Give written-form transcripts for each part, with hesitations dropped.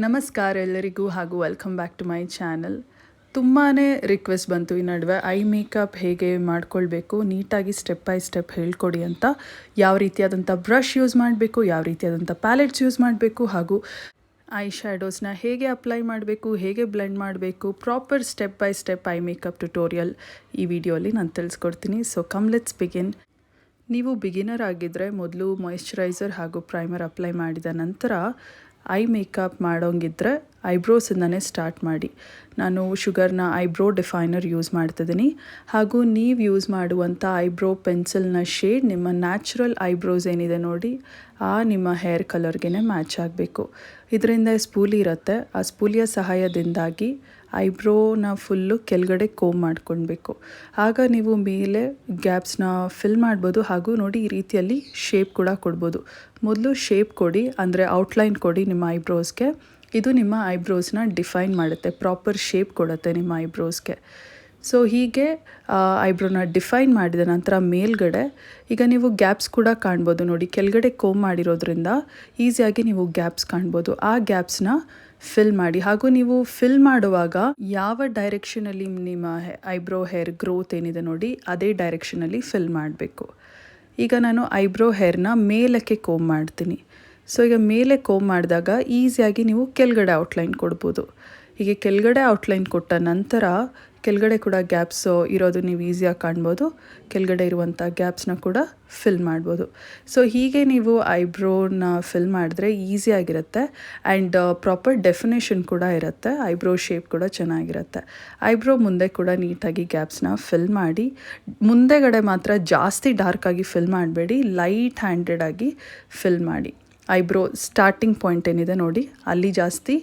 ನಮಸ್ಕಾರ ಎಲ್ಲರಿಗೂ ಹಾಗೂ welcome back to my channel. ತುಂಬಾ ರಿಕ್ವೆಸ್ಟ್ ಬಂತು ಈ ನಡುವೆ ಐ ಮೇಕಪ್ ಹೇಗೆ ಮಾಡ್ಕೊಳ್ಬೇಕು, ನೀಟಾಗಿ ಸ್ಟೆಪ್ ಬೈ ಸ್ಟೆಪ್ ಹೇಳ್ಕೊಡಿ ಅಂತ. ಯಾವ ರೀತಿಯಾದಂಥ ಬ್ರಷ್ ಯೂಸ್ ಮಾಡಬೇಕು, ಯಾವ ರೀತಿಯಾದಂಥ ಪ್ಯಾಲೆಟ್ಸ್ ಯೂಸ್ ಮಾಡಬೇಕು, ಹಾಗೂ ಐ ಶ್ಯಾಡೋಸ್ನ ಹೇಗೆ ಅಪ್ಲೈ ಮಾಡಬೇಕು, ಹೇಗೆ ಬ್ಲೆಂಡ್ ಮಾಡಬೇಕು, proper step by step I makeup tutorial ಈ ವಿಡಿಯೋಲಿ ನಾನು ತಿಳಿಸ್ಕೊಡ್ತೀನಿ. So come let's begin. ನೀವು ಬಿಗಿನರ್ ಆಗಿದ್ದರೆ ಮೊದಲು ಮಾಯಿಶ್ಚರೈಸರ್ ಹಾಗೂ ಪ್ರೈಮರ್ ಅಪ್ಲೈ ಮಾಡಿದ ನಂತರ ಐ ಮೇಕಪ್ ಮಾಡೋಂಗಿದ್ರೆ ಐಬ್ರೋಸಿಂದನೇ ಸ್ಟಾರ್ಟ್ ಮಾಡಿ. ನಾನು ಶುಗರ್ನ ಐಬ್ರೋ ಡಿಫೈನರ್ ಯೂಸ್ ಮಾಡ್ತಿದ್ದೀನಿ. ಹಾಗೂ ನೀವು ಯೂಸ್ ಮಾಡುವಂಥ ಐಬ್ರೋ ಪೆನ್ಸಿಲ್ನ ಶೇಡ್ ನಿಮ್ಮ ನ್ಯಾಚುರಲ್ ಐಬ್ರೋಸ್ ಏನಿದೆ ನೋಡಿ, ನಿಮ್ಮ ಹೇರ್ ಕಲರ್ಗೆ ಮ್ಯಾಚ್ ಆಗಬೇಕು. ಇದರಿಂದ ಸ್ಪೂಲಿ ಇರುತ್ತೆ, ಆ ಸ್ಪೂಲಿಯ ಸಹಾಯದಿಂದಾಗಿ ಐಬ್ರೋನ ಫುಲ್ಲು ಕೆಳಗಡೆ ಕೋಮ್ ಮಾಡ್ಕೊಳ್ಬೇಕು. ಆಗ ನೀವು ಮೇಲೆ ಗ್ಯಾಪ್ಸ್ನ ಫಿಲ್ ಮಾಡ್ಬೋದು. ಹಾಗೂ ನೋಡಿ, ಈ ರೀತಿಯಲ್ಲಿ ಶೇಪ್ ಕೂಡ ಕೊಡ್ಬೋದು. ಮೊದಲು ಶೇಪ್ ಕೊಡಿ, ಅಂದರೆ ಔಟ್ಲೈನ್ ಕೊಡಿ ನಿಮ್ಮ ಐಬ್ರೋಸ್ಗೆ. ಇದು ನಿಮ್ಮ ಐಬ್ರೋಸ್ನ ಡಿಫೈನ್ ಮಾಡುತ್ತೆ, ಪ್ರಾಪರ್ ಶೇಪ್ ಕೊಡುತ್ತೆ ನಿಮ್ಮ ಐಬ್ರೋಸ್ಗೆ. ಸೊ ಹೀಗೆ ಐಬ್ರೋನ ಡಿಫೈನ್ ಮಾಡಿದ ನಂತರ ಮೇಲ್ಗಡೆ ಈಗ ನೀವು ಗ್ಯಾಪ್ಸ್ ಕೂಡ ಕಾಣ್ಬೋದು ನೋಡಿ. ಕೆಳಗಡೆ ಕೋಮ್ ಮಾಡಿರೋದ್ರಿಂದ ಈಸಿಯಾಗಿ ನೀವು ಗ್ಯಾಪ್ಸ್ ಕಾಣ್ಬೋದು. ಆ ಗ್ಯಾಪ್ಸ್ನ ಫಿಲ್ ಮಾಡಿ. ಹಾಗೂ ನೀವು ಫಿಲ್ ಮಾಡುವಾಗ ಯಾವ ಡೈರೆಕ್ಷನಲ್ಲಿ ನಿಮ್ಮ ಐಬ್ರೋ ಹೇರ್ ಗ್ರೋತ್ ಏನಿದೆ ನೋಡಿ, ಅದೇ ಡೈರೆಕ್ಷನಲ್ಲಿ ಫಿಲ್ ಮಾಡಬೇಕು. ಈಗ ನಾನು ಐಬ್ರೋ ಹೇರ್ನ ಮೇಲಕ್ಕೆ ಕೋಮ್ ಮಾಡ್ತೀನಿ. ಸೊ ಈಗ ಮೇಲೆ ಕೋಮ್ ಮಾಡಿದಾಗ ಈಸಿಯಾಗಿ ನೀವು ಕೆಳಗಡೆ ಔಟ್ಲೈನ್ ಕೊಡ್ಬೋದು. ಹೀಗೆ ಕೆಳಗಡೆ ಔಟ್ಲೈನ್ ಕೊಟ್ಟ ನಂತರ ಕೆಳಗಡೆ ಕೂಡ ಗ್ಯಾಪ್ಸ್ ಇರೋದು ನೀವು ಈಸಿಯಾಗಿ ಕಾಣ್ಬೋದು. ಕೆಳಗಡೆ ಇರುವಂಥ ಗ್ಯಾಪ್ಸ್ನ ಕೂಡ ಫಿಲ್ ಮಾಡ್ಬೋದು. ಸೊ ಹೀಗೆ ನೀವು ಐಬ್ರೋನ ಫಿಲ್ ಮಾಡಿದ್ರೆ ಈಸಿಯಾಗಿರುತ್ತೆ. ಆ್ಯಂಡ್ ಪ್ರಾಪರ್ ಡೆಫಿನೇಷನ್ ಕೂಡ ಇರುತ್ತೆ. ಐಬ್ರೋ ಶೇಪ್ ಕೂಡ ಚೆನ್ನಾಗಿರುತ್ತೆ. ಐಬ್ರೋ ಮುಂದೆ ಕೂಡ ನೀಟಾಗಿ ಗ್ಯಾಪ್ಸ್ನ ಫಿಲ್ ಮಾಡಿ. ಮುಂದೆಗಡೆ ಮಾತ್ರ ಜಾಸ್ತಿ ಡಾರ್ಕಾಗಿ ಫಿಲ್ ಮಾಡಬೇಡಿ, ಲೈಟ್ ಹ್ಯಾಂಡೆಡಾಗಿ ಫಿಲ್ ಮಾಡಿ. ಐಬ್ರೋ ಸ್ಟಾರ್ಟಿಂಗ್ ಪಾಯಿಂಟ್ ಏನಿದೆ ನೋಡಿ, ಅಲ್ಲಿ ಜಾಸ್ತಿ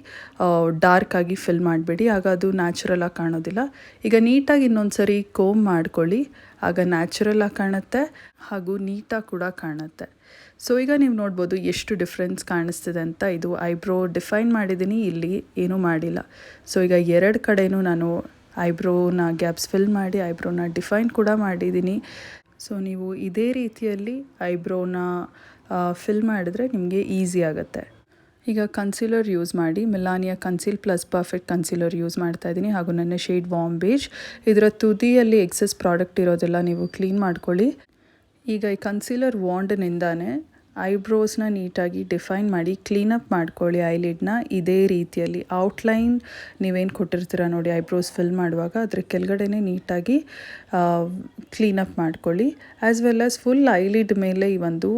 ಡಾರ್ಕಾಗಿ ಫಿಲ್ ಮಾಡಬೇಡಿ, ಆಗ ಅದು ನ್ಯಾಚುರಲಾಗಿ ಕಾಣೋದಿಲ್ಲ. ಈಗ ನೀಟಾಗಿ ಇನ್ನೊಂದು ಸರಿ ಕೋಮ್ ಮಾಡ್ಕೊಳ್ಳಿ, ಆಗ ನ್ಯಾಚುರಲಾಗಿ ಕಾಣುತ್ತೆ ಹಾಗೂ ನೀಟಾಗಿ ಕೂಡ ಕಾಣುತ್ತೆ. ಸೊ ಈಗ ನೀವು ನೋಡ್ಬೋದು ಎಷ್ಟು ಡಿಫ್ರೆನ್ಸ್ ಕಾಣಿಸ್ತಿದೆ ಅಂತ. ಇದು ಐಬ್ರೋ ಡಿಫೈನ್ ಮಾಡಿದ್ದೀನಿ, ಇಲ್ಲಿ ಏನೂ ಮಾಡಿಲ್ಲ. ಸೊ ಈಗ ಎರಡು ಕಡೆಯೂ ನಾನು ಐಬ್ರೋನ ಗ್ಯಾಪ್ಸ್ ಫಿಲ್ ಮಾಡಿ ಐಬ್ರೋನ ಡಿಫೈನ್ ಕೂಡ ಮಾಡಿದ್ದೀನಿ. ಸೊ ನೀವು ಇದೇ ರೀತಿಯಲ್ಲಿ ಐಬ್ರೋನ ಫಿಲ್ ಮಾಡಿದ್ರೆ ನಿಮಗೆ ಈಸಿ ಆಗುತ್ತೆ. ಈಗ ಕನ್ಸೀಲರ್ ಯೂಸ್ ಮಾಡಿ, ಮಿಲಾನಿಯಾ conceal plus perfect concealer use ಮಾಡ್ತಾಯಿದ್ದೀನಿ. ಹಾಗೂ ನನ್ನ ಶೇಡ್ ವಾರ್ಮ್ ಬೇಜ್. ಇದರ ತುದಿಯಲ್ಲಿ ಎಕ್ಸಸ್ ಪ್ರಾಡಕ್ಟ್ ಇರೋದೆಲ್ಲ ನೀವು ಕ್ಲೀನ್ ಮಾಡ್ಕೊಳ್ಳಿ. ಈಗ ಈ ಕನ್ಸೀಲರ್ ವಾಂಡ್ನಿಂದಾನೇ ಐಬ್ರೋಸ್ನ ನೀಟಾಗಿ ಡಿಫೈನ್ ಮಾಡಿ ಕ್ಲೀನಪ್ ಮಾಡ್ಕೊಳ್ಳಿ. ಐಲಿಡ್ನ ಇದೇ ರೀತಿಯಲ್ಲಿ ಔಟ್ಲೈನ್ ನೀವೇನು ಕೊಟ್ಟಿರ್ತೀರ ನೋಡಿ ಐಬ್ರೋಸ್ ಫಿಲ್ ಮಾಡುವಾಗ, ಅದ್ರ ಕೆಳಗಡೆನೇ ನೀಟಾಗಿ ಕ್ಲೀನಪ್ ಮಾಡ್ಕೊಳ್ಳಿ. As well as full eyelid ಮೇಲೆ ಈ ಒಂದು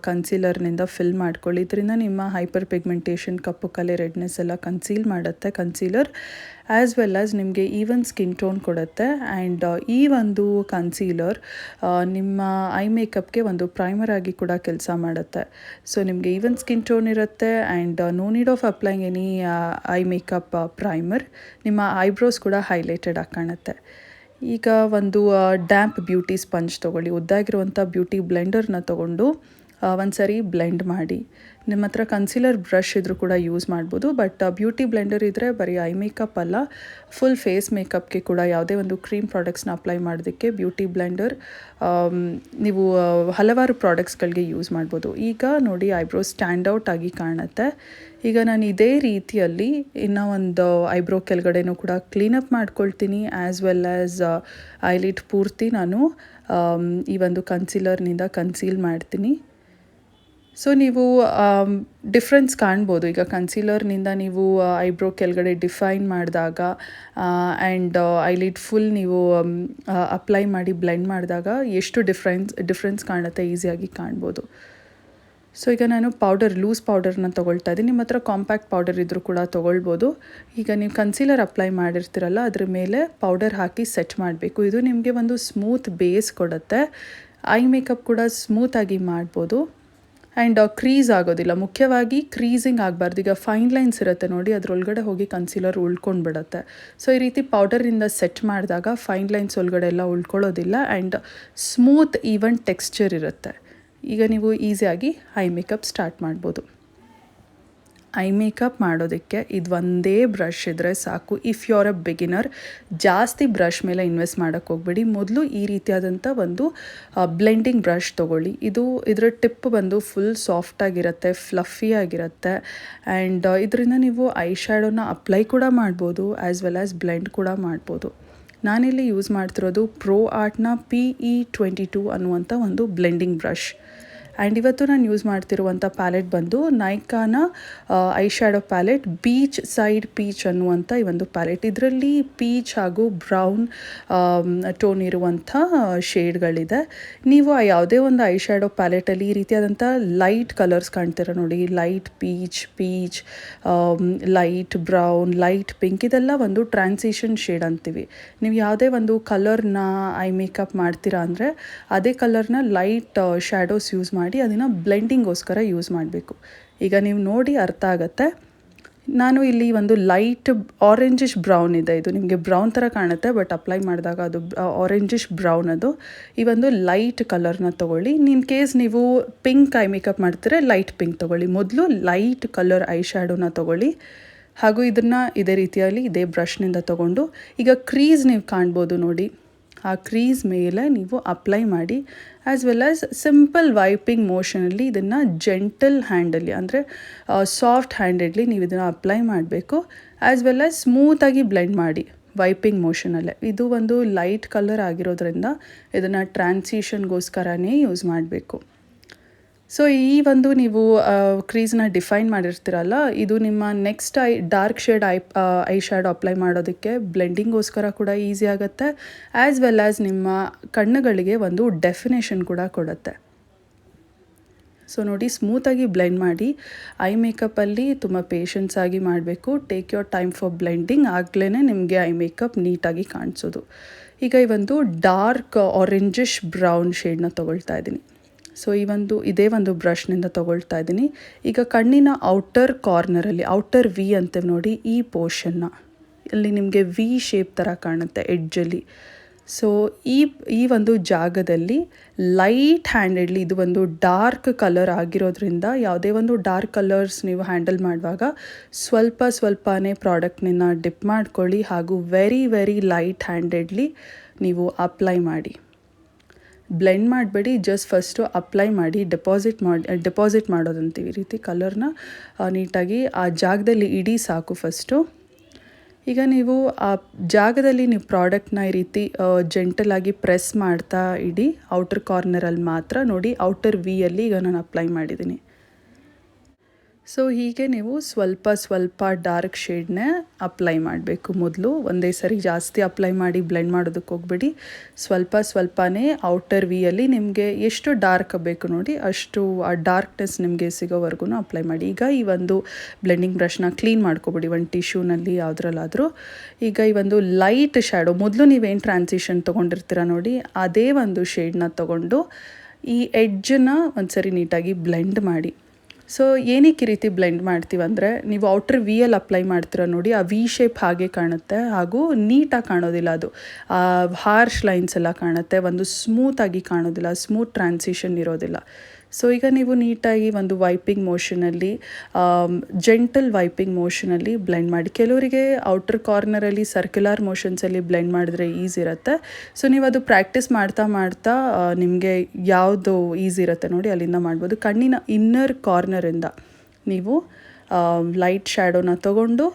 ಕನ್ಸೀಲರ್ನಿಂದ ಫಿಲ್ ಮಾಡ್ಕೊಳ್ಳಿ. ಇದರಿಂದ ನಿಮ್ಮ ಹೈಪರ್ ಪಿಗ್ಮೆಂಟೇಷನ್, ಕಪ್ಪು ಕಲೆ, ರೆಡ್ನೆಸ್ ಎಲ್ಲ ಕನ್ಸೀಲ್ ಮಾಡುತ್ತೆ ಕನ್ಸೀಲರ್. ಆ್ಯಸ್ ವೆಲ್ ಆಸ್ ನಿಮಗೆ ಈವನ್ ಸ್ಕಿನ್ ಟೋನ್ ಕೊಡುತ್ತೆ. ಆ್ಯಂಡ್ ಈ ಒಂದು ಕನ್ಸೀಲರ್ ನಿಮ್ಮ ಐ ಮೇಕಪ್ಗೆ ಒಂದು ಪ್ರೈಮರ್ ಆಗಿ ಕೂಡ ಕೆಲಸ ಮಾಡುತ್ತೆ. ಸೊ ನಿಮಗೆ ಈವನ್ ಸ್ಕಿನ್ ಟೋನ್ ಇರುತ್ತೆ and no need of applying any eye makeup primer. ನಿಮ್ಮ ಐಬ್ರೋಸ್ ಕೂಡ ಹೈಲೈಟೆಡ್ ಆಗಿ ಕಾಣುತ್ತೆ. ಈಗ ಒಂದು ಡ್ಯಾಂಪ್ ಬ್ಯೂಟಿ ಸ್ಪಂಜ್ ತೊಗೊಳ್ಳಿ. ಉದ್ದಾಗಿರುವಂಥ ಬ್ಯೂಟಿ ಬ್ಲೆಂಡರ್ನ ತೊಗೊಂಡು ಒಂದು ಸರಿ ಬ್ಲೆಂಡ್ ಮಾಡಿ. ನಿಮ್ಮ ಹತ್ರ ಕನ್ಸೀಲರ್ ಬ್ರಷ್ ಇದ್ರೂ ಕೂಡ ಯೂಸ್ ಮಾಡ್ಬೋದು. ಬಟ್ ಬ್ಯೂಟಿ ಬ್ಲೆಂಡರ್ ಇದ್ದರೆ ಬರೀ ಐ ಮೇಕಪ್ ಅಲ್ಲ, ಫುಲ್ ಫೇಸ್ ಮೇಕಪ್ಗೆ ಕೂಡ ಯಾವುದೇ ಒಂದು ಕ್ರೀಮ್ ಪ್ರಾಡಕ್ಟ್ಸ್ನ ಅಪ್ಲೈ ಮಾಡೋದಕ್ಕೆ ಬ್ಯೂಟಿ ಬ್ಲೆಂಡರ್ ನೀವು ಹಲವಾರು ಪ್ರಾಡಕ್ಟ್ಸ್ಗಳಿಗೆ ಯೂಸ್ ಮಾಡ್ಬೋದು. ಈಗ ನೋಡಿ ಐಬ್ರೋ ಸ್ಟ್ಯಾಂಡ್ ಔಟ್ ಆಗಿ ಕಾಣುತ್ತೆ. ಈಗ ನಾನು ಇದೇ ರೀತಿಯಲ್ಲಿ ಇನ್ನೂ ಒಂದು ಐಬ್ರೋ ಕೆಳಗಡೆನೂ ಕೂಡ ಕ್ಲೀನಪ್ ಮಾಡ್ಕೊಳ್ತೀನಿ. ಆ್ಯಸ್ ವೆಲ್ ಆ್ಯಸ್ ಐಲಿಡ್ ಪೂರ್ತಿ ನಾನು ಈ ಒಂದು ಕನ್ಸೀಲರ್ನಿಂದ ಕನ್ಸೀಲ್ ಮಾಡ್ತೀನಿ. ಸೊ ನೀವು ಡಿಫ್ರೆನ್ಸ್ ಕಾಣ್ಬೋದು. ಈಗ ಕನ್ಸೀಲರ್ನಿಂದ ನೀವು ಐಬ್ರೋ ಕೆಳಗಡೆ ಡಿಫೈನ್ ಮಾಡಿದಾಗ ಆ್ಯಂಡ್ ಐಲಿಡ್ ಫುಲ್ ನೀವು ಅಪ್ಲೈ ಮಾಡಿ ಬ್ಲೆಂಡ್ ಮಾಡಿದಾಗ ಎಷ್ಟು ಡಿಫ್ರೆನ್ಸ್ ಕಾಣುತ್ತೆ, ಈಸಿಯಾಗಿ ಕಾಣ್ಬೋದು. ಸೊ ಈಗ ನಾನು ಲೂಸ್ ಪೌಡರ್ನ ತೊಗೊಳ್ತಾ ಇದ್ದೀನಿ. ನಿಮ್ಮ ಹತ್ರ ಕಾಂಪ್ಯಾಕ್ಟ್ ಪೌಡರ್ ಇದ್ದರೂ ಕೂಡ ತೊಗೊಳ್ಬೋದು. ಈಗ ನೀವು ಕನ್ಸೀಲರ್ ಅಪ್ಲೈ ಮಾಡಿರ್ತೀರಲ್ಲ, ಅದ್ರ ಮೇಲೆ ಪೌಡರ್ ಹಾಕಿ ಸೆಟ್ ಮಾಡಬೇಕು. ಇದು ನಿಮಗೆ ಒಂದು ಸ್ಮೂತ್ ಬೇಸ್ ಕೊಡುತ್ತೆ. ಐ ಮೇಕಪ್ ಕೂಡ ಸ್ಮೂತಾಗಿ ಮಾಡ್ಬೋದು ಆ್ಯಂಡ್ ಕ್ರೀಸ್ ಆಗೋದಿಲ್ಲ. ಮುಖ್ಯವಾಗಿ ಕ್ರೀಸಿಂಗ್ ಆಗಬಾರ್ದು. ಈಗ ಫೈನ್ ಲೈನ್ಸ್ ಇರುತ್ತೆ ನೋಡಿ, ಅದರೊಳಗಡೆ ಹೋಗಿ ಕನ್ಸೀಲರ್ ಉಳ್ಕೊಂಡು ಬಿಡುತ್ತೆ. ಸೊ ಈ ರೀತಿ ಪೌಡರಿಂದ ಸೆಟ್ ಮಾಡಿದಾಗ ಫೈನ್ ಲೈನ್ಸ್ ಒಳಗಡೆ ಎಲ್ಲ ಉಳ್ಕೊಳ್ಳೋದಿಲ್ಲ ಆ್ಯಂಡ್ ಸ್ಮೂತ್ ಈವನ್ ಟೆಕ್ಸ್ಚರ್ ಇರುತ್ತೆ. ಈಗ ನೀವು ಈಸಿಯಾಗಿ ಐ ಮೇಕಪ್ ಸ್ಟಾರ್ಟ್ ಮಾಡ್ಬೋದು. ಐ ಮೇಕಪ್ ಮಾಡೋದಕ್ಕೆ ಇದು ಒಂದೇ ಬ್ರಷ್ ಇದ್ದರೆ ಸಾಕು. If you are a beginner, ಜಾಸ್ತಿ ಬ್ರಷ್ ಮೇಲೆ ಇನ್ವೆಸ್ಟ್ ಮಾಡೋಕ್ಕೆ ಹೋಗ್ಬೇಡಿ. ಮೊದಲು ಈ ರೀತಿಯಾದಂಥ ಒಂದು ಬ್ಲೆಂಡಿಂಗ್ ಬ್ರಷ್ ತೊಗೊಳ್ಳಿ. ಇದರ ಟಿಪ್ ಬಂದು ಫುಲ್ ಸಾಫ್ಟಾಗಿರುತ್ತೆ, ಫ್ಲಫಿಯಾಗಿರುತ್ತೆ. ಆ್ಯಂಡ್ ಇದರಿಂದ ನೀವು ಐ ಶ್ಯಾಡೋನ ಅಪ್ಲೈ ಕೂಡ ಮಾಡ್ಬೋದು, ಆ್ಯಸ್ ವೆಲ್ ಆ್ಯಸ್ ಬ್ಲೆಂಡ್ ಕೂಡ ಮಾಡ್ಬೋದು. ನಾನಿಲ್ಲಿ ಯೂಸ್ ಮಾಡ್ತಿರೋದು ಪ್ರೋ ಆರ್ಟ್ನ PE22 ಅನ್ನುವಂಥ ಒಂದು ಬ್ಲೆಂಡಿಂಗ್ ಬ್ರಷ್. ಆ್ಯಂಡ್ ಇವತ್ತು ನಾನು ಯೂಸ್ ಮಾಡ್ತಿರುವಂಥ ಪ್ಯಾಲೆಟ್ ಬಂದು ನೈಕಾನ eye shadow palette beach side peach ಅನ್ನುವಂಥ ಈ ಒಂದು ಪ್ಯಾಲೆಟ್. ಇದರಲ್ಲಿ ಪೀಚ್ ಹಾಗೂ ಬ್ರೌನ್ ಟೋನ್ ಇರುವಂಥ ಶೇಡ್ಗಳಿದೆ. ನೀವು ಯಾವುದೇ ಒಂದು ಐ ಶ್ಯಾಡೋ ಪ್ಯಾಲೆಟಲ್ಲಿ ಈ ರೀತಿಯಾದಂಥ ಲೈಟ್ ಕಲರ್ಸ್ ಕಾಣ್ತೀರ ನೋಡಿ, light peach, light brown, light pink, ಇದೆಲ್ಲ ಒಂದು ಟ್ರಾನ್ಸಿಷನ್ ಶೇಡ್ ಅಂತೀವಿ. ನೀವು ಯಾವುದೇ ಒಂದು ಕಲರ್ನ ಐ ಮೇಕಪ್ ಮಾಡ್ತೀರಾ ಅಂದರೆ ಅದೇ ಕಲರ್ನ ಲೈಟ್ ಶ್ಯಾಡೋಸ್ ಯೂಸ್ ಮಾಡಿ ಅದನ್ನು ಬ್ಲೆಂಡಿಂಗೋಸ್ಕರ ಯೂಸ್ ಮಾಡಬೇಕು. ಈಗ ನೀವು ನೋಡಿ ಅರ್ಥ ಆಗುತ್ತೆ. ನಾನು ಇಲ್ಲಿ ಒಂದು ಲೈಟ್ ಆರೆಂಜಿಶ್ ಬ್ರೌನ್ ಇದೆ, ಇದು ನಿಮಗೆ ಬ್ರೌನ್ ಥರ ಕಾಣುತ್ತೆ, ಬಟ್ ಅಪ್ಲೈ ಮಾಡಿದಾಗ ಅದು ಆರೆಂಜಿಶ್ ಬ್ರೌನ್. ಅದು ಈ ಒಂದು ಲೈಟ್ ಕಲರ್ನ ತೊಗೊಳ್ಳಿ. ಇನ್ ಕೇಸ್ ನೀವು ಪಿಂಕ್ ಐ ಮೇಕಪ್ ಮಾಡ್ತೀರಾ, ಲೈಟ್ ಪಿಂಕ್ ತೊಗೊಳ್ಳಿ. ಮೊದಲು ಲೈಟ್ ಕಲರ್ ಐ ಶ್ಯಾಡೋನ ತೊಗೊಳ್ಳಿ, ಹಾಗೂ ಇದನ್ನು ಇದೇ ರೀತಿಯಲ್ಲಿ ಇದೇ ಬ್ರಷ್ನಿಂದ ತೊಗೊಂಡು ಈಗ ಕ್ರೀಸ್ ನೀವು ಕಾಣ್ಬೋದು ನೋಡಿ, ಆ ಕ್ರೀಸ್ ಮೇಲೆ ನೀವು ಅಪ್ಲೈ ಮಾಡಿ. As well as simple wiping ಮೋಷನಲ್ಲಿ ಇದನ್ನು ಜೆಂಟಲ್ ಹ್ಯಾಂಡಲ್ಲಿ ಅಂದರೆ ಸಾಫ್ಟ್ ಹ್ಯಾಂಡೆಡ್ಲಿ ನೀವು ಇದನ್ನು ಅಪ್ಲೈ ಮಾಡಬೇಕು. ಆ್ಯಸ್ ವೆಲ್ ಆ್ಯಸ್ ಸ್ಮೂತಾಗಿ ಬ್ಲೆಂಡ್ ಮಾಡಿ ವೈಪಿಂಗ್ ಮೋಷನಲ್ಲೇ. ಇದು ಒಂದು ಲೈಟ್ ಕಲರ್ ಆಗಿರೋದ್ರಿಂದ ಇದನ್ನು ಟ್ರಾನ್ಸಿಷನ್ಗೋಸ್ಕರನೇ ಯೂಸ್ ಮಾಡಬೇಕು. ಸೊ ಈ ಒಂದು ನೀವು ಕ್ರೀಸ್ನ ಡಿಫೈನ್ ಮಾಡಿರ್ತೀರಲ್ಲ, ಇದು ನಿಮ್ಮ next dark shade I shadow apply ಮಾಡೋದಕ್ಕೆ ಬ್ಲೆಂಡಿಂಗೋಸ್ಕರ ಕೂಡ ಈಸಿ ಆಗುತ್ತೆ, ಆ್ಯಸ್ ವೆಲ್ ಆ್ಯಸ್ ನಿಮ್ಮ ಕಣ್ಣುಗಳಿಗೆ ಒಂದು ಡೆಫಿನೇಷನ್ ಕೂಡ ಕೊಡುತ್ತೆ. ಸೊ ನೋಡಿ, ಸ್ಮೂತಾಗಿ ಬ್ಲೆಂಡ್ ಮಾಡಿ. ಐ ಮೇಕಪ್ಪಲ್ಲಿ ತುಂಬ ಪೇಷನ್ಸ್ ಆಗಿ ಮಾಡಬೇಕು. Take your time for blending, ಆಗಲೇ ನಿಮಗೆ ಐ ಮೇಕಪ್ ನೀಟಾಗಿ ಕಾಣಿಸೋದು. ಈಗ ಈ ಒಂದು ಡಾರ್ಕ್ ಆರೆಂಜಿಶ್ ಬ್ರೌನ್ ಶೇಡ್ನ ತೊಗೊಳ್ತಾ ಇದ್ದೀನಿ. ಸೊ ಇದೇ ಒಂದು ಬ್ರಷ್ನಿಂದ ತೊಗೊಳ್ತಾ ಇದ್ದೀನಿ. ಈಗ ಕಣ್ಣಿನ ಔಟರ್ ಕಾರ್ನರಲ್ಲಿ, ಔಟರ್ ವಿ ಅಂತೇವೆ ನೋಡಿ, ಈ ಪೋರ್ಷನ್ನ ಇಲ್ಲಿ ನಿಮಗೆ ವಿ ಶೇಪ್ ಥರ ಕಾಣುತ್ತೆ ಎಡ್ಜಲ್ಲಿ. ಸೊ ಈ ಒಂದು ಜಾಗದಲ್ಲಿ ಲೈಟ್ ಹ್ಯಾಂಡೆಡ್ಲಿ, ಇದು ಒಂದು ಡಾರ್ಕ್ ಕಲರ್ ಆಗಿರೋದ್ರಿಂದ ಯಾವುದೇ ಒಂದು ಡಾರ್ಕ್ ಕಲರ್ಸ್ ನೀವು ಹ್ಯಾಂಡಲ್ ಮಾಡುವಾಗ ಸ್ವಲ್ಪನೇ ಪ್ರಾಡಕ್ಟ್ನ ಡಿಪ್ ಮಾಡ್ಕೊಳ್ಳಿ, ಹಾಗೂ ವೆರಿ ಲೈಟ್ ಹ್ಯಾಂಡೆಡ್ಲಿ ನೀವು ಅಪ್ಲೈ ಮಾಡಿ. ಬ್ಲೆಂಡ್ ಮಾಡಬೇಡಿ, ಜಸ್ಟ್ ಫಸ್ಟು ಅಪ್ಲೈ ಮಾಡಿ, ಡೆಪಾಸಿಟ್ ಮಾಡೋದಂತೀವಿ. ಈ ರೀತಿ ಕಲರ್ನ ನೀಟಾಗಿ ಆ ಜಾಗದಲ್ಲಿ ಇಡೀ ಸಾಕು ಫಸ್ಟು. ಈಗ ನೀವು ಆ ಜಾಗದಲ್ಲಿ ನೀವು ಪ್ರಾಡಕ್ಟ್ನ ಈ ರೀತಿ ಜೆಂಟಲಾಗಿ ಪ್ರೆಸ್ ಮಾಡ್ತಾ ಇಡಿ. ಔಟರ್ ಕಾರ್ನರಲ್ಲಿ ಮಾತ್ರ ನೋಡಿ, ಔಟರ್ ವಿಯಲ್ಲಿ ಈಗ ನಾನು ಅಪ್ಲೈ ಮಾಡಿದ್ದೀನಿ. ಸೊ ಹೀಗೆ ನೀವು ಸ್ವಲ್ಪ ಡಾರ್ಕ್ ಶೇಡ್ನೇ ಅಪ್ಲೈ ಮಾಡಬೇಕು. ಮೊದಲು ಒಂದೇ ಸರಿ ಜಾಸ್ತಿ ಅಪ್ಲೈ ಮಾಡಿ ಬ್ಲೆಂಡ್ ಮಾಡೋದಕ್ಕೆ ಹೋಗ್ಬೇಡಿ. ಸ್ವಲ್ಪನೇ ಔಟರ್ ವಿಯಲ್ಲಿ ನಿಮಗೆ ಎಷ್ಟು ಡಾರ್ಕ್ ಬೇಕು ನೋಡಿ, ಅಷ್ಟು ಆ ಡಾರ್ಕ್ನೆಸ್ ನಿಮಗೆ ಸಿಗೋವರೆಗೂ ಅಪ್ಲೈ ಮಾಡಿ. ಈಗ ಈ ಒಂದು ಬ್ಲೆಂಡಿಂಗ್ ಬ್ರಷ್ನ ಕ್ಲೀನ್ ಮಾಡ್ಕೊಬೇಡಿ, ಒಂದು ಟಿಶ್ಯೂನಲ್ಲಿ ಯಾವುದ್ರಲ್ಲಾದರೂ. ಈಗ ಈ ಒಂದು ಲೈಟ್ ಶ್ಯಾಡೋ, ಮೊದಲು ನೀವೇನು ಟ್ರಾನ್ಸಿಷನ್ ತೊಗೊಂಡಿರ್ತೀರ ನೋಡಿ, ಅದೇ ಒಂದು ಶೇಡ್ನ ತೊಗೊಂಡು ಈ ಎಡ್ಜನ್ನ ಒಂದು ಸರಿ ನೀಟಾಗಿ ಬ್ಲೆಂಡ್ ಮಾಡಿ. ಸೊ ಏನಕ್ಕೆ ಈ ರೀತಿ ಬ್ಲೆಂಡ್ ಮಾಡ್ತೀವಂದರೆ, ನೀವು ಔಟರ್ ವಿಯಲ್ಲಿ ಅಪ್ಲೈ ಮಾಡ್ತೀರ ನೋಡಿ, ಆ ವಿ ಶೇಪ್ ಹಾಗೆ ಕಾಣುತ್ತೆ, ಹಾಗೂ ನೀಟಾಗಿ ಕಾಣೋದಿಲ್ಲ. ಅದು ಹಾರ್ಶ್ ಲೈನ್ಸ್ ಎಲ್ಲ ಕಾಣುತ್ತೆ, ಒಂದು ಸ್ಮೂತಾಗಿ ಕಾಣೋದಿಲ್ಲ, ಸ್ಮೂತ್ ಟ್ರಾನ್ಸಿಷನ್ ಇರೋದಿಲ್ಲ. ಸೊ ಈಗ ನೀವು ನೀಟಾಗಿ ಒಂದು ವೈಪಿಂಗ್ ಮೋಷನಲ್ಲಿ, ಜೆಂಟಲ್ ವೈಪಿಂಗ್ ಮೋಷನಲ್ಲಿ ಬ್ಲೆಂಡ್ ಮಾಡಿ. ಕೆಲವರಿಗೆ ಔಟರ್ ಕಾರ್ನರಲ್ಲಿ ಸರ್ಕ್ಯುಲರ್ ಮೋಷನ್ಸಲ್ಲಿ ಬ್ಲೆಂಡ್ ಮಾಡಿದ್ರೆ ಈಸಿ ಇರುತ್ತೆ. ಸೊ ನೀವು ಅದು ಪ್ರಾಕ್ಟೀಸ್ ಮಾಡ್ತಾ ನಿಮಗೆ ಯಾವುದು ಈಸಿ ಇರುತ್ತೆ ನೋಡಿ, ಅಲ್ಲಿಂದ ಮಾಡ್ಬೋದು. ಕಣ್ಣಿನ ಇನ್ನರ್ ಕಾರ್ನರಿಂದ ನೀವು ಲೈಟ್ ಶ್ಯಾಡೋನ ತೊಗೊಂಡು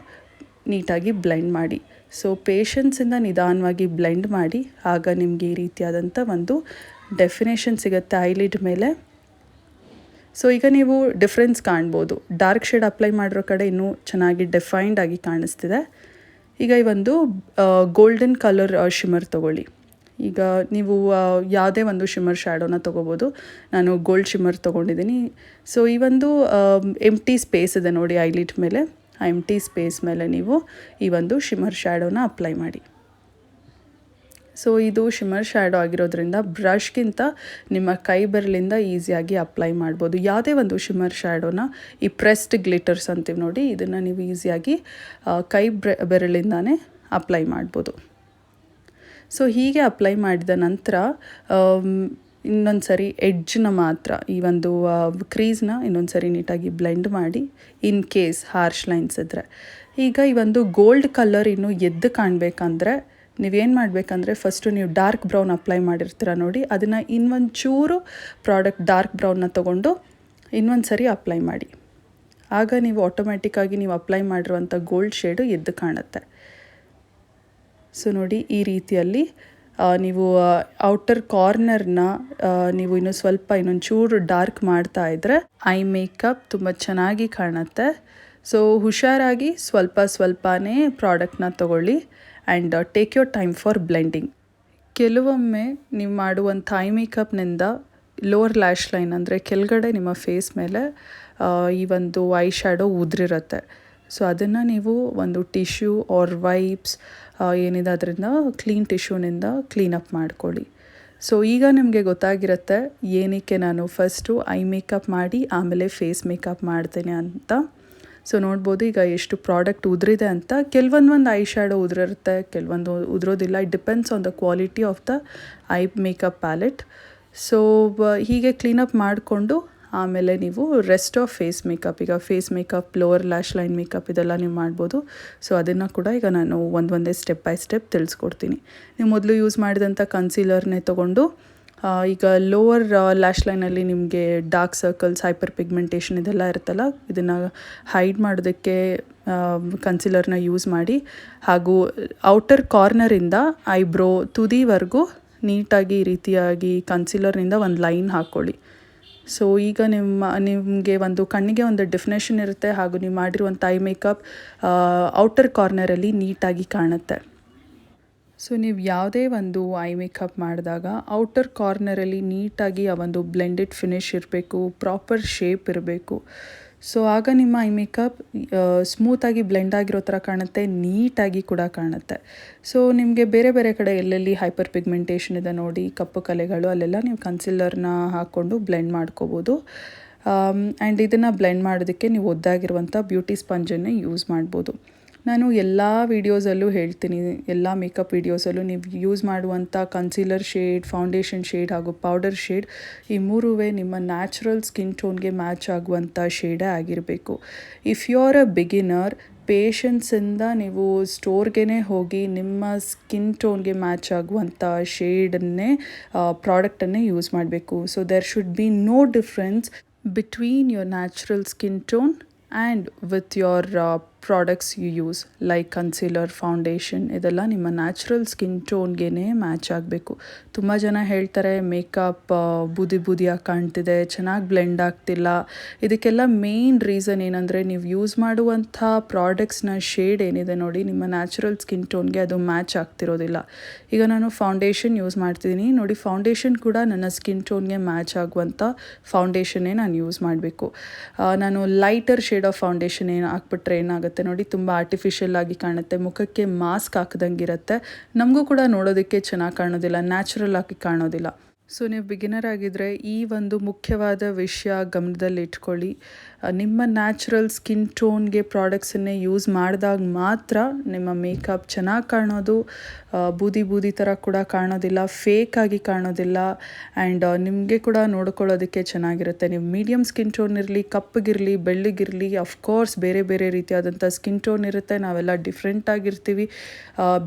ನೀಟಾಗಿ ಬ್ಲೆಂಡ್ ಮಾಡಿ. ಸೊ ಪೇಷನ್ಸಿಂದ ನಿಧಾನವಾಗಿ ಬ್ಲೆಂಡ್ ಮಾಡಿ, ಆಗ ನಿಮಗೆ ಈ ರೀತಿಯಾದಂಥ ಒಂದು ಡೆಫಿನೇಷನ್ ಸಿಗುತ್ತೆ ಐಲಿಡ್ ಮೇಲೆ. ಸೊ ಈಗ ನೀವು ಡಿಫ್ರೆನ್ಸ್ ಕಾಣ್ಬೋದು, ಡಾರ್ಕ್ ಶೇಡ್ ಅಪ್ಲೈ ಮಾಡಿರೋ ಕಡೆ ಇನ್ನೂ ಚೆನ್ನಾಗಿ ಡಿಫೈನ್ಡ್ ಆಗಿ ಕಾಣಿಸ್ತಿದೆ. ಈಗ ಈ ಒಂದು ಗೋಲ್ಡನ್ ಕಲರ್ ಶಿಮರ್ ತೊಗೊಳ್ಳಿ. ಈಗ ನೀವು ಯಾವುದೇ ಒಂದು ಶಿಮರ್ ಶ್ಯಾಡೋನ ತೊಗೋಬೋದು. ನಾನು ಗೋಲ್ಡ್ ಶಿಮರ್ ತೊಗೊಂಡಿದ್ದೀನಿ. ಸೊ ಈ ಒಂದು ಎಂಟಿ ಸ್ಪೇಸ್ ಇದೆ ನೋಡಿ ಐಲಿಟ್ ಮೇಲೆ, ಆ ಎಂಟಿ ಸ್ಪೇಸ್ ಮೇಲೆ ನೀವು ಈ ಒಂದು ಶಿಮರ್ ಶ್ಯಾಡೋನ ಅಪ್ಲೈ ಮಾಡಿ. ಸೊ ಇದು ಶಿಮರ್ ಶ್ಯಾಡೋ ಆಗಿರೋದ್ರಿಂದ ಬ್ರಷ್ಗಿಂತ ನಿಮ್ಮ ಕೈ ಬೆರಳಿಂದ ಈಸಿಯಾಗಿ ಅಪ್ಲೈ ಮಾಡ್ಬೋದು. ಯಾವುದೇ ಒಂದು ಶಿಮರ್ ಶ್ಯಾಡೋನ, ಈ ಪ್ರೆಸ್ಡ್ ಗ್ಲಿಟರ್ಸ್ ಅಂತೀವಿ ನೋಡಿ, ಇದನ್ನು ನೀವು ಈಸಿಯಾಗಿ ಕೈ ಬೆರಳಿಂದಾನೇ ಅಪ್ಲೈ ಮಾಡ್ಬೋದು. ಸೊ ಹೀಗೆ ಅಪ್ಲೈ ಮಾಡಿದ ನಂತರ ಇನ್ನೊಂದು ಸರಿ ಎಡ್ಜ್ನ ಮಾತ್ರ ಈ ಒಂದು ಕ್ರೀಸ್ನ ಇನ್ನೊಂದು ಸರಿ ನೀಟಾಗಿ ಬ್ಲೆಂಡ್ ಮಾಡಿ, ಇನ್ ಕೇಸ್ ಹಾರ್ಶ್ ಲೈನ್ಸ್ ಇದ್ದರೆ. ಈಗ ಈ ಒಂದು ಗೋಲ್ಡ್ ಕಲರ್ ಇನ್ನೂ ಎದ್ದು ಕಾಣಬೇಕಂದ್ರೆ ನೀವೇನು ಮಾಡಬೇಕಂದ್ರೆ ಫಸ್ಟು ನೀವು ಡಾರ್ಕ್ ಬ್ರೌನ್ ಅಪ್ಲೈ ಮಾಡಿರ್ತೀರ ನೋಡಿ, ಅದನ್ನು ಇನ್ನೊಂಚೂರು ಪ್ರಾಡಕ್ಟ್ ಡಾರ್ಕ್ ಬ್ರೌನ್ನ ತೊಗೊಂಡು ಇನ್ನೊಂದು ಸರಿ ಅಪ್ಲೈ ಮಾಡಿ. ಆಗ ನೀವು ಆಟೋಮ್ಯಾಟಿಕ್ಕಾಗಿ ನೀವು ಅಪ್ಲೈ ಮಾಡಿರುವಂಥ ಗೋಲ್ಡ್ ಶೇಡು ಎದ್ದು ಕಾಣುತ್ತೆ. ಸೊ ನೋಡಿ, ಈ ರೀತಿಯಲ್ಲಿ ನೀವು ಔಟರ್ ಕಾರ್ನರ್ನ ನೀವು ಇನ್ನೊಂಚೂರು ಡಾರ್ಕ್ ಮಾಡ್ತಾ ಇದ್ದರೆ ಐ ಮೇಕಪ್ ತುಂಬ ಚೆನ್ನಾಗಿ ಕಾಣುತ್ತೆ. ಸೊ ಹುಷಾರಾಗಿ ಸ್ವಲ್ಪನೇ ಪ್ರಾಡಕ್ಟ್ನ ತೊಗೊಳ್ಳಿ and take your time for blending. ಕೆಲವೊಮ್ಮೆ ನೀವು ಮಾಡುವಂಥ ಐ ಮೇಕಪ್ನಿಂದ ಲೋವರ್ ಲ್ಯಾಶ್ ಲೈನ್ ಅಂದರೆ ಕೆಳಗಡೆ ನಿಮ್ಮ ಫೇಸ್ ಮೇಲೆ ಈ ಒಂದು ಐ ಶ್ಯಾಡೋ ಉದುರಿರುತ್ತೆ. ಸೊ ಅದನ್ನು ನೀವು ಒಂದು ಟಿಶ್ಯೂ ಆರ್ ವೈಪ್ಸ್ ಏನಿದೆ ಅದರಿಂದ ಕ್ಲೀನ್ ಟಿಶ್ಯೂನಿಂದ ಕ್ಲೀನಪ್ ಮಾಡ್ಕೊಳ್ಳಿ. ಸೊ ಈಗ ನಿಮಗೆ ಗೊತ್ತಾಗಿರುತ್ತೆ ಏನಕ್ಕೆ ನಾನು ಫಸ್ಟು ಐ ಮೇಕಪ್ ಮಾಡಿ ಆಮೇಲೆ ಫೇಸ್ ಮೇಕಪ್ ಮಾಡ್ತೇನೆ ಅಂತ. ಸೊ ನೋಡ್ಬೋದು ಈಗ ಎಷ್ಟು ಪ್ರಾಡಕ್ಟ್ ಉದುರಿದೆ ಅಂತ. ಕೆಲವೊಂದು ಐ ಶ್ಯಾಡೋ ಉದುರಿರುತ್ತೆ, ಕೆಲವೊಂದು ಉದುರೋದಿಲ್ಲ. It depends on the quality of the eye makeup palette. So ಹೀಗೆ ಕ್ಲೀನಪ್ ಮಾಡಿಕೊಂಡು ಆಮೇಲೆ ನೀವು ರೆಸ್ಟ್ ಆಫ್ ಫೇಸ್ ಮೇಕಪ್, ಈಗ face makeup, lower lash line makeup ಇದೆಲ್ಲ ನೀವು ಮಾಡ್ಬೋದು. ಸೊ ಅದನ್ನು ಕೂಡ ಈಗ ನಾನು ಒಂದೇ ಸ್ಟೆಪ್ ಬೈ ಸ್ಟೆಪ್ ತಿಳಿಸ್ಕೊಡ್ತೀನಿ. ನೀವು ಮೊದಲು ಯೂಸ್ ಮಾಡಿದಂಥ ಕನ್ಸೀಲರ್ನೇ ತೊಗೊಂಡು ಈಗ ಲೋವರ್ ಲ್ಯಾಶ್ ಲೈನಲ್ಲಿ ನಿಮಗೆ ಡಾರ್ಕ್ ಸರ್ಕಲ್ಸ್, ಹೈಪರ್ ಪಿಗ್ಮೆಂಟೇಷನ್ ಇದೆಲ್ಲ ಇರುತ್ತಲ್ಲ, ಇದನ್ನು ಹೈಡ್ ಮಾಡೋದಕ್ಕೆ ಕನ್ಸೀಲರ್ನ ಯೂಸ್ ಮಾಡಿ. ಹಾಗೂ ಔಟರ್ ಕಾರ್ನರಿಂದ ಐಬ್ರೋ ತುದಿವರೆಗೂ ನೀಟಾಗಿ ಈ ರೀತಿಯಾಗಿ ಕನ್ಸೀಲರ್ನಿಂದ ಒಂದು ಲೈನ್ ಹಾಕ್ಕೊಳ್ಳಿ. ಸೊ ಈಗ ನಿಮಗೆ ಒಂದು ಕಣ್ಣಿಗೆ ಒಂದು ಡೆಫಿನೇಷನ್ ಇರುತ್ತೆ, ಹಾಗೂ ನೀವು ಮಾಡಿರುವಂಥ ಐ ಮೇಕಪ್ ಔಟರ್ ಕಾರ್ನರಲ್ಲಿ ನೀಟಾಗಿ ಕಾಣುತ್ತೆ. ಸೊ ನೀವು ಯಾವುದೇ ಒಂದು ಐ ಮೇಕಪ್ ಮಾಡಿದಾಗ ಔಟರ್ ಕಾರ್ನರಲ್ಲಿ ನೀಟಾಗಿ ಆ ಒಂದು ಬ್ಲೆಂಡೆಡ್ ಫಿನಿಶ್ ಇರಬೇಕು, ಪ್ರಾಪರ್ ಶೇಪ್ ಇರಬೇಕು. ಸೊ ಆಗ ನಿಮ್ಮ ಐ ಮೇಕಪ್ ಸ್ಮೂತಾಗಿ ಬ್ಲೆಂಡ್ ಆಗಿರೋ ಥರ ಕಾಣುತ್ತೆ, ನೀಟಾಗಿ ಕೂಡ ಕಾಣುತ್ತೆ. ಸೊ ನಿಮಗೆ ಬೇರೆ ಬೇರೆ ಕಡೆ ಎಲ್ಲೆಲ್ಲಿ ಹೈಪರ್ ಪಿಗ್ಮೆಂಟೇಷನ್ ಇದೆ ನೋಡಿ, ಕಪ್ಪು ಕಲೆಗಳು, ಅಲ್ಲೆಲ್ಲ ನೀವು ಕನ್ಸಿಲರ್ನ ಹಾಕ್ಕೊಂಡು ಬ್ಲೆಂಡ್ ಮಾಡ್ಕೋಬೋದು. ಆ್ಯಂಡ್ ಇದನ್ನು ಬ್ಲೆಂಡ್ ಮಾಡೋದಕ್ಕೆ ನೀವು ಒದ್ದಾಗಿರುವಂಥ ಬ್ಯೂಟಿ ಸ್ಪಂಜನ್ನೇ ಯೂಸ್ ಮಾಡ್ಬೋದು. ನಾನು ಎಲ್ಲ ವೀಡಿಯೋಸಲ್ಲೂ ಹೇಳ್ತೀನಿ, ಎಲ್ಲ ಮೇಕಪ್ ವೀಡಿಯೋಸಲ್ಲೂ ನೀವು ಯೂಸ್ ಮಾಡುವಂಥ ಕನ್ಸೀಲರ್ ಶೇಡ್, ಫೌಂಡೇಶನ್ ಶೇಡ್ ಹಾಗೂ ಪೌಡರ್ ಶೇಡ್ ಈ ಮೂರೂ ನಿಮ್ಮ ನ್ಯಾಚುರಲ್ ಸ್ಕಿನ್ ಟೋನ್ಗೆ ಮ್ಯಾಚ್ ಆಗುವಂಥ ಶೇಡೇ ಆಗಿರಬೇಕು. If you are a beginner, ಪೇಷನ್ಸಿಂದ ನೀವು ಸ್ಟೋರ್ಗೆ ಹೋಗಿ ನಿಮ್ಮ ಸ್ಕಿನ್ ಟೋನ್ಗೆ ಮ್ಯಾಚ್ ಆಗುವಂಥ ಶೇಡನ್ನೇ ಪ್ರಾಡಕ್ಟನ್ನೇ ಯೂಸ್ ಮಾಡಬೇಕು. So there should be no difference between your natural skin tone and with your products you use like concealer, foundation ಇದೆಲ್ಲ ನಿಮ್ಮ ನ್ಯಾಚುರಲ್ ಸ್ಕಿನ್ ಟೋನ್ಗೆ ಮ್ಯಾಚ್ ಆಗಬೇಕು. ತುಂಬ ಜನ ಹೇಳ್ತಾರೆ ಮೇಕಪ್ ಬೂದಿಯಾಗಿ ಕಾಣ್ತಿದೆ, ಚೆನ್ನಾಗಿ ಬ್ಲೆಂಡ್ ಆಗ್ತಿಲ್ಲ. ಇದಕ್ಕೆಲ್ಲ ಮೇನ್ ರೀಸನ್ ಏನಂದರೆ ನೀವು ಯೂಸ್ ಮಾಡುವಂಥ ಪ್ರಾಡಕ್ಟ್ಸ್ನ ಶೇಡ್ ಏನಿದೆ ನೋಡಿ, ನಿಮ್ಮ ನ್ಯಾಚುರಲ್ ಸ್ಕಿನ್ ಟೋನ್ಗೆ ಅದು ಮ್ಯಾಚ್ ಆಗ್ತಿರೋದಿಲ್ಲ. ಈಗ ನಾನು ಫೌಂಡೇಶನ್ ಯೂಸ್ ಮಾಡ್ತಿದ್ದೀನಿ ನೋಡಿ, ಫೌಂಡೇಶನ್ ಕೂಡ ನನ್ನ ಸ್ಕಿನ್ ಟೋನ್ಗೆ ಮ್ಯಾಚ್ ಆಗುವಂಥ ಫೌಂಡೇಶನ್ನೇ ನಾನು ಯೂಸ್ ಮಾಡಬೇಕು. ನಾನು ಲೈಟರ್ ಶೇಡ್ ಆಫ್ ಫೌಂಡೇಶನ್ ಹಾಕ್ಬಿಟ್ರೆ ಏನಾಗುತ್ತೆ ನೋಡಿ, ತುಂಬ ಆರ್ಟಿಫಿಷಿಯಲ್ ಆಗಿ ಕಾಣುತ್ತೆ, ಮುಖಕ್ಕೆ ಮಾಸ್ಕ್ ಹಾಕಿದಂಗಿರುತ್ತೆ, ನಮಗೂ ಕೂಡ ನೋಡೋದಕ್ಕೆ ಚೆನ್ನಾಗಿ ಕಾಣೋದಿಲ್ಲ, ನ್ಯಾಚುರಲ್ ಆಗಿ ಕಾಣೋದಿಲ್ಲ. ಸೊ ನೀವು ಬಿಗಿನರ್ ಆಗಿದ್ದರೆ ಈ ಒಂದು ಮುಖ್ಯವಾದ ವಿಷಯ ಗಮನದಲ್ಲಿ ಇಟ್ಕೊಳ್ಳಿ. ನಿಮ್ಮ ನ್ಯಾಚುರಲ್ ಸ್ಕಿನ್ ಟೋನ್ಗೆ ಪ್ರಾಡಕ್ಟ್ಸನ್ನೇ ಯೂಸ್ ಮಾಡಿದಾಗ ಮಾತ್ರ ನಿಮ್ಮ ಮೇಕಪ್ ಚೆನ್ನಾಗಿ ಕಾಣೋದು, ಬೂದಿ ಥರ ಕೂಡ ಕಾಣೋದಿಲ್ಲ, ಫೇಕ್ ಆಗಿ ಕಾಣೋದಿಲ್ಲ. ಆ್ಯಂಡ್ ನಿಮಗೆ ಕೂಡ ನೋಡ್ಕೊಳ್ಳೋದಕ್ಕೆ ಚೆನ್ನಾಗಿರುತ್ತೆ. ನೀವು ಮೀಡಿಯಮ್ ಸ್ಕಿನ್ ಟೋನ್ ಇರಲಿ, ಕಪ್ಪಗಿರಲಿ, ಬೆಳ್ಳಗಿರಲಿ, ಅಫ್ಕೋರ್ಸ್ ಬೇರೆ ಬೇರೆ ರೀತಿಯಾದಂಥ ಸ್ಕಿನ್ ಟೋನ್ ಇರುತ್ತೆ. ನಾವೆಲ್ಲ ಡಿಫ್ರೆಂಟ್ ಆಗಿರ್ತೀವಿ,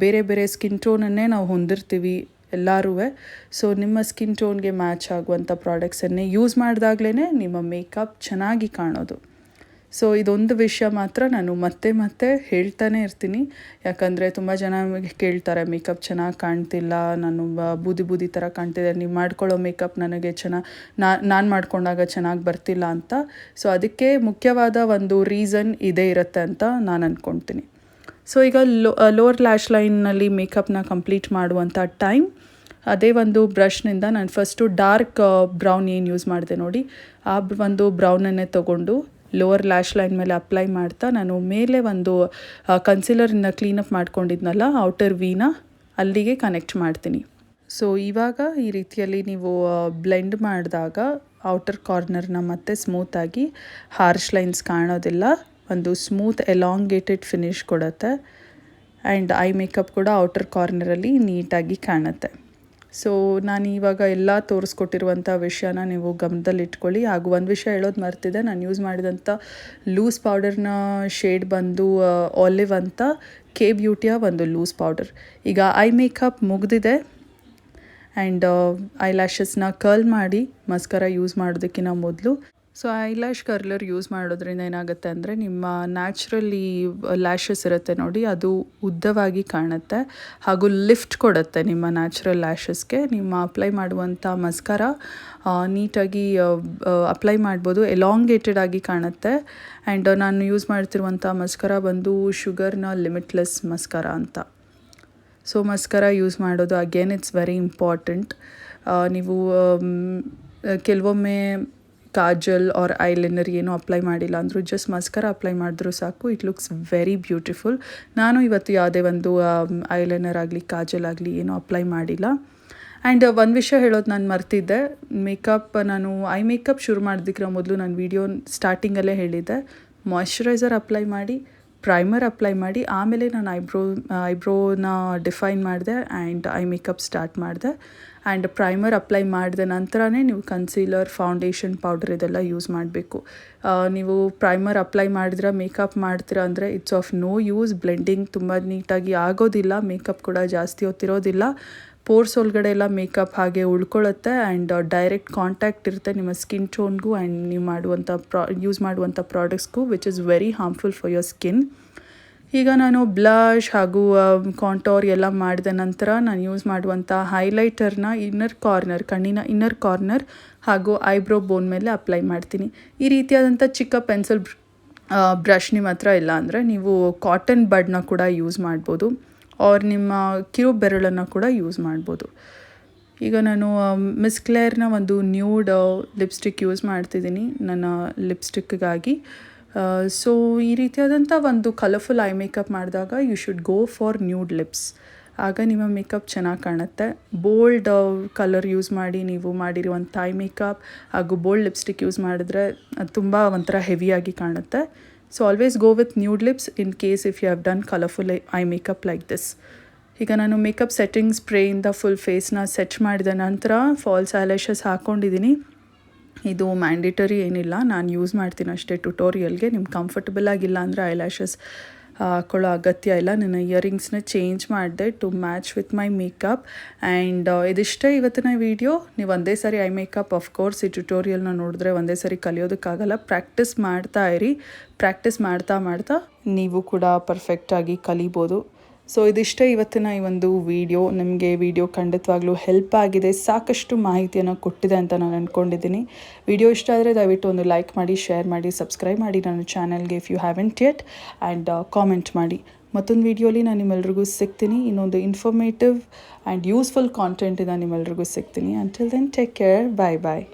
ಬೇರೆ ಬೇರೆ ಸ್ಕಿನ್ ಟೋನನ್ನೇ ನಾವು ಹೊಂದಿರ್ತೀವಿ ಎಲ್ಲರೂ. ಸೊ ನಿಮ್ಮ ಸ್ಕಿನ್ ಟೋನ್ಗೆ ಮ್ಯಾಚ್ ಆಗುವಂಥ ಪ್ರಾಡಕ್ಟ್ಸನ್ನೇ ಯೂಸ್ ಮಾಡಿದಾಗಲೇ ನಿಮ್ಮ ಮೇಕಪ್ ಚೆನ್ನಾಗಿ ಕಾಣೋದು. ಸೊ ಇದೊಂದು ವಿಷಯ ಮಾತ್ರ ನಾನು ಮತ್ತೆ ಹೇಳ್ತಾನೆ ಇರ್ತೀನಿ, ಯಾಕಂದರೆ ತುಂಬ ಜನ ಕೇಳ್ತಾರೆ ಮೇಕಪ್ ಚೆನ್ನಾಗಿ ಕಾಣ್ತಿಲ್ಲ, ನಾನು ಬೂದಿ ಥರ ಕಾಣ್ತಿದೆ, ನೀವು ಮಾಡ್ಕೊಳ್ಳೋ ಮೇಕಪ್ ನನಗೆ ನಾನು ಮಾಡ್ಕೊಂಡಾಗ ಚೆನ್ನಾಗಿ ಬರ್ತಿಲ್ಲ ಅಂತ. ಸೊ ಅದಕ್ಕೆ ಮುಖ್ಯವಾದ ಒಂದು ರೀಸನ್ ಇದೇ ಇರುತ್ತೆ ಅಂತ ನಾನು ಅಂದ್ಕೊಳ್ತೀನಿ. ಸೊ ಈಗ ಲೋವರ್ ಲ್ಯಾಶ್ ಲೈನ್ನಲ್ಲಿ ಮೇಕಪ್ನ ಕಂಪ್ಲೀಟ್ ಮಾಡುವಂಥ ಟೈಮ್, ಅದೇ ಒಂದು ಬ್ರಷ್ನಿಂದ ನಾನು ಫಸ್ಟು ಡಾರ್ಕ್ ಬ್ರೌನ್ ಏನು ಯೂಸ್ ಮಾಡಿದೆ ನೋಡಿ, ಆ ಒಂದು ಬ್ರೌನನ್ನೇ ತೊಗೊಂಡು ಲೋವರ್ ಲ್ಯಾಶ್ ಲೈನ್ ಮೇಲೆ ಅಪ್ಲೈ ಮಾಡ್ತಾ ನಾನು ಮೇಲೆ ಒಂದು ಕನ್ಸೀಲರ್ನ ಕ್ಲೀನಪ್ ಮಾಡ್ಕೊಂಡಿದ್ನಲ್ಲ ಔಟರ್ ವಿನ, ಅಲ್ಲಿಗೆ ಕನೆಕ್ಟ್ ಮಾಡ್ತೀನಿ. ಸೊ ಇವಾಗ ಈ ರೀತಿಯಲ್ಲಿ ನೀವು ಬ್ಲೆಂಡ್ ಮಾಡಿದಾಗ ಔಟರ್ ಕಾರ್ನರ್ನ ಮತ್ತೆ ಸ್ಮೂತಾಗಿ ಹಾರ್ಶ್ ಲೈನ್ಸ್ ಕಾಣೋದಿಲ್ಲ, ಒಂದು ಸ್ಮೂತ್ ಎಲಾಂಗೇಟೆಡ್ ಫಿನಿಶ್ ಕೊಡುತ್ತೆ. ಆ್ಯಂಡ್ ಐ ಮೇಕಪ್ ಕೂಡ ಔಟರ್ ಕಾರ್ನರಲ್ಲಿ ನೀಟಾಗಿ ಕಾಣುತ್ತೆ. ಸೊ ನಾನು ಇವಾಗ ಎಲ್ಲ ತೋರಿಸ್ಕೊಟ್ಟಿರುವಂಥ ವಿಷಯನ ನೀವು ಗಮನದಲ್ಲಿಟ್ಕೊಳ್ಳಿ. ಹಾಗೂ ಒಂದು ವಿಷಯ ಹೇಳೋದು ಮರ್ತಿದೆ, ನಾನು ಯೂಸ್ ಮಾಡಿದಂಥ ಲೂಸ್ ಪೌಡರ್ನ ಶೇಡ್ ಬಂದು ಆಲಿವ್ ಅಂತ ಕೆ ಬ್ಯೂಟಿಯ ಒಂದು ಲೂಸ್ ಪೌಡರ್. ಈಗ ಐ ಮೇಕಪ್ ಮುಗಿದಿದೆ ಆ್ಯಂಡ್ ಐಲ್ಯಾಶಸ್ನ ಕರ್ಲ್ ಮಾಡಿ ಮಸ್ಕರ ಯೂಸ್ ಮಾಡೋದಕ್ಕಿಂತ ಮೊದಲು. ಸೊ ಐಲ್ಯಾಶ್ ಕರ್ಲರ್ ಯೂಸ್ ಮಾಡೋದ್ರಿಂದ ಏನಾಗುತ್ತೆ ಅಂದರೆ ನಿಮ್ಮ ನ್ಯಾಚುರಲಿ ಲ್ಯಾಶಸ್ ಇರುತ್ತೆ ನೋಡಿ, ಅದು ಉದ್ದವಾಗಿ ಕಾಣುತ್ತೆ ಹಾಗೂ ಲಿಫ್ಟ್ ಕೊಡುತ್ತೆ ನಿಮ್ಮ ನ್ಯಾಚುರಲ್ ಲ್ಯಾಶಸ್ಗೆ. ನಿಮ್ಮ ಅಪ್ಲೈ ಮಾಡುವಂಥ ಮಸ್ಕರ ನೀಟಾಗಿ ಅಪ್ಲೈ ಮಾಡ್ಬೋದು, ಎಲಾಂಗೇಟೆಡ್ ಆಗಿ ಕಾಣುತ್ತೆ. ಆ್ಯಂಡ್ ನಾನು ಯೂಸ್ ಮಾಡ್ತಿರುವಂಥ ಮಸ್ಕರ ಬಂದು ಶುಗರ್ನ ಲಿಮಿಟ್ಲೆಸ್ ಮಸ್ಕರ ಅಂತ. ಸೊ ಮಸ್ಕರ ಯೂಸ್ ಮಾಡೋದು ಅಗೇನ್ ಇಟ್ಸ್ ವೆರಿ ಇಂಪಾರ್ಟೆಂಟ್. ನೀವು ಕೆಲವೊಮ್ಮೆ ಕಾಜಲ್ ಆರ್ ಐಲೈನರ್ ಏನೂ ಅಪ್ಲೈ ಮಾಡಿಲ್ಲ ಅಂದರೂ ಜಸ್ಟ್ ಮಸ್ಕರ ಅಪ್ಲೈ ಮಾಡಿದ್ರೂ ಸಾಕು, ಇಟ್ ಲುಕ್ಸ್ ವೆರಿ ಬ್ಯೂಟಿಫುಲ್. ನಾನು ಇವತ್ತು ಯಾವುದೇ ಒಂದು ಐಲೈನರ್ ಆಗಲಿ ಕಾಜಲ್ ಆಗಲಿ ಏನೂ ಅಪ್ಲೈ ಮಾಡಿಲ್ಲ. ಆ್ಯಂಡ್ ಒಂದು ವಿಷಯ ಹೇಳೋದು ನಾನು ಮರ್ತಿದ್ದೆ, ನಾನು ಐ ಮೇಕಪ್ ಶುರು ಮಾಡೋದಕ್ಕಿಂತ ಮೊದಲು ನಾನು ವಿಡಿಯೋ ಸ್ಟಾರ್ಟಿಂಗಲ್ಲೇ ಹೇಳಿದ್ದೆ, ಮಾಯ್ಶ್ಚರೈಸರ್ ಅಪ್ಲೈ ಮಾಡಿ, ಪ್ರೈಮರ್ ಅಪ್ಲೈ ಮಾಡಿ, ಆಮೇಲೆ ನಾನು ಐಬ್ರೋನ ಡಿಫೈನ್ ಮಾಡಿದೆ ಆ್ಯಂಡ್ ಐ ಮೇಕಪ್ ಸ್ಟಾರ್ಟ್ ಮಾಡಿದೆ. ಆ್ಯಂಡ್ ಪ್ರೈಮರ್ ಅಪ್ಲೈ ಮಾಡಿದ ನಂತರನೇ ನೀವು ಕನ್ಸೀಲರ್, ಫೌಂಡೇಶನ್, ಪೌಡರ್ ಇದೆಲ್ಲ ಯೂಸ್ ಮಾಡಬೇಕು. ನೀವು ಪ್ರೈಮರ್ ಅಪ್ಲೈ ಮಾಡಿದ್ರೆ ಮೇಕಪ್ ಮಾಡ್ತೀರಾ ಅಂದರೆ it's of no use. Blending ತುಂಬ ನೀಟಾಗಿ ಆಗೋದಿಲ್ಲ, ಮೇಕಪ್ ಕೂಡ ಜಾಸ್ತಿ ಹೊತ್ತಿರೋದಿಲ್ಲ, ಪೋರ್ಸ್ ಒಳಗಡೆ ಎಲ್ಲ ಮೇಕಪ್ ಹಾಗೆ ಉಳ್ಕೊಳ್ಳುತ್ತೆ ಆ್ಯಂಡ್ ಡೈರೆಕ್ಟ್ ಕಾಂಟ್ಯಾಕ್ಟ್ ಇರುತ್ತೆ ನಿಮ್ಮ ಸ್ಕಿನ್ ಟೋನ್ಗೂ ಆ್ಯಂಡ್ ನೀವು ಮಾಡುವಂಥ ಯೂಸ್ ಮಾಡುವಂಥ ಪ್ರಾಡಕ್ಟ್ಸ್ಗೂ, which is very harmful for your skin. ಈಗ ನಾನು ಬ್ಲಷ್ ಹಾಗೂ ಕಾಂಟೋರ್ ಎಲ್ಲ ಮಾಡಿದ ನಂತರ ನಾನು ಯೂಸ್ ಮಾಡುವಂಥ ಹೈಲೈಟರ್ನ ಕಣ್ಣಿನ ಇನ್ನರ್ ಕಾರ್ನರ್ ಹಾಗೂ ಐಬ್ರೋ ಬೋನ್ ಮೇಲೆ ಅಪ್ಲೈ ಮಾಡ್ತೀನಿ. ಈ ರೀತಿಯಾದಂಥ ಚಿಕ್ಕ ಪೆನ್ಸಿಲ್ ಬ್ರಷ್ ನಿಮ್ಮ ಹತ್ರ ಇಲ್ಲ ಅಂದರೆ ನೀವು ಕಾಟನ್ ಬಡ್ನ ಕೂಡ ಯೂಸ್ ಮಾಡ್ಬೋದು, ಆರ್ ನಿಮ್ಮ ಕಿರು ಬೆರಳನ್ನು ಕೂಡ ಯೂಸ್ ಮಾಡ್ಬೋದು. ಈಗ ನಾನು ಮಿಸ್ ಕ್ಲೇರ್ನ ಒಂದು ನ್ಯೂಡ್ ಲಿಪ್ಸ್ಟಿಕ್ ಯೂಸ್ ಮಾಡ್ತಿದ್ದೀನಿ ನನ್ನ ಲಿಪ್ಸ್ಟಿಕ್ಗಾಗಿ. ಸೊ ಈ ರೀತಿಯಾದಂಥ ಒಂದು ಕಲರ್ಫುಲ್ ಐ ಮೇಕಪ್ ಮಾಡಿದಾಗ you should go for nude lips, ಆಗ ನಿಮ್ಮ ಮೇಕಪ್ ಚೆನ್ನಾಗಿ ಕಾಣುತ್ತೆ. ಬೋಲ್ಡ್ ಕಲರ್ ಯೂಸ್ ಮಾಡಿ ನೀವು ಮಾಡಿರುವಂಥ ಐ ಮೇಕಪ್ ಹಾಗೂ ಬೋಲ್ಡ್ ಲಿಪ್ಸ್ಟಿಕ್ ಯೂಸ್ ಮಾಡಿದ್ರೆ ಅದು ತುಂಬ ಒಂಥರ ಹೆವಿಯಾಗಿ ಕಾಣುತ್ತೆ. So always go with nude lips in case if you have done colourful eye makeup like this. ಈಗ ನಾನು ಮೇಕಪ್ ಸೆಟ್ಟಿಂಗ್ ಸ್ಪ್ರೇಯಿಂದ ಫುಲ್ ಫೇಸ್ನ ಸೆಟ್ ಮಾಡಿದ ನಂತರ ಫಾಲ್ಸ್ ಐಲ್ಯಾಶಸ್ ಹಾಕ್ಕೊಂಡಿದ್ದೀನಿ. ಇದು ಮ್ಯಾಂಡೇಟರಿ ಏನಿಲ್ಲ, ನಾನು ಯೂಸ್ ಮಾಡ್ತೀನಿ ಅಷ್ಟೇ ಟ್ಯುಟೋರಿಯಲ್ಗೆ. ನಿಮ್ಗೆ ಕಂಫರ್ಟಬಲ್ ಆಗಿಲ್ಲ ಅಂದರೆ ಐಲ್ಯಾಶಸ್ ಹಾಕೊಳ್ಳೋ ಅಗತ್ಯ ಇಲ್ಲ. ನನ್ನ ಇಯರಿಂಗ್ಸ್ನ ಚೇಂಜ್ ಮಾಡಿದೆ to match with my makeup. And ಇದಿಷ್ಟೇ ಇವತ್ತಿನ ವಿಡಿಯೋ. ನೀವು ಒಂದೇ ಸಾರಿ ಐ ಮೇಕಪ್ ಆಫ್ಕೋರ್ಸ್ ಈ ಟ್ಯುಟೋರಿಯಲ್ನ ನೋಡಿದ್ರೆ ಒಂದೇ ಸಾರಿ ಕಲಿಯೋದಕ್ಕಾಗಲ್ಲ, ಪ್ರಾಕ್ಟೀಸ್ ಮಾಡ್ತಾ ಇರಿ. ಪ್ರಾಕ್ಟೀಸ್ ಮಾಡ್ತಾ ಮಾಡ್ತಾ ನೀವು ಕೂಡ ಪರ್ಫೆಕ್ಟಾಗಿ ಕಲಿಬೋದು. ಸೊ ಇದಿಷ್ಟೇ ಇವತ್ತಿನ ಈ ಒಂದು ವಿಡಿಯೋ. ನಿಮಗೆ ವಿಡಿಯೋ ಖಂಡಿತವಾಗ್ಲೂ ಹೆಲ್ಪ್ ಆಗಿದೆ, ಸಾಕಷ್ಟು ಮಾಹಿತಿಯನ್ನು ಕೊಟ್ಟಿದೆ ಅಂತ ನಾನು ಅಂದ್ಕೊಂಡಿದ್ದೀನಿ. ವಿಡಿಯೋ ಇಷ್ಟ ಆದರೆ ದಯವಿಟ್ಟು ಒಂದು ಲೈಕ್ ಮಾಡಿ, ಶೇರ್ ಮಾಡಿ, ಸಬ್ಸ್ಕ್ರೈಬ್ ಮಾಡಿ ನನ್ನ ಚಾನಲ್ಗೆ if you haven't yet, and comment ಮಾಡಿ. ಮತ್ತೊಂದು ವಿಡಿಯೋಲಿ ನಾನು ನಿಮ್ಮೆಲ್ರಿಗೂ ಸಿಗ್ತೀನಿ, ಇನ್ನೊಂದು ಇನ್ಫಾರ್ಮೇಟಿವ್ ಆ್ಯಂಡ್ ಯೂಸ್ಫುಲ್ ಕಾಂಟೆಂಟಿಂದ ನಿಮ್ಮೆಲ್ರಿಗೂ ಸಿಗ್ತೀನಿ. ಅಂಟಿಲ್ ದೆನ್ ಟೇಕ್ ಕೇರ್, ಬಾಯ್ ಬಾಯ್.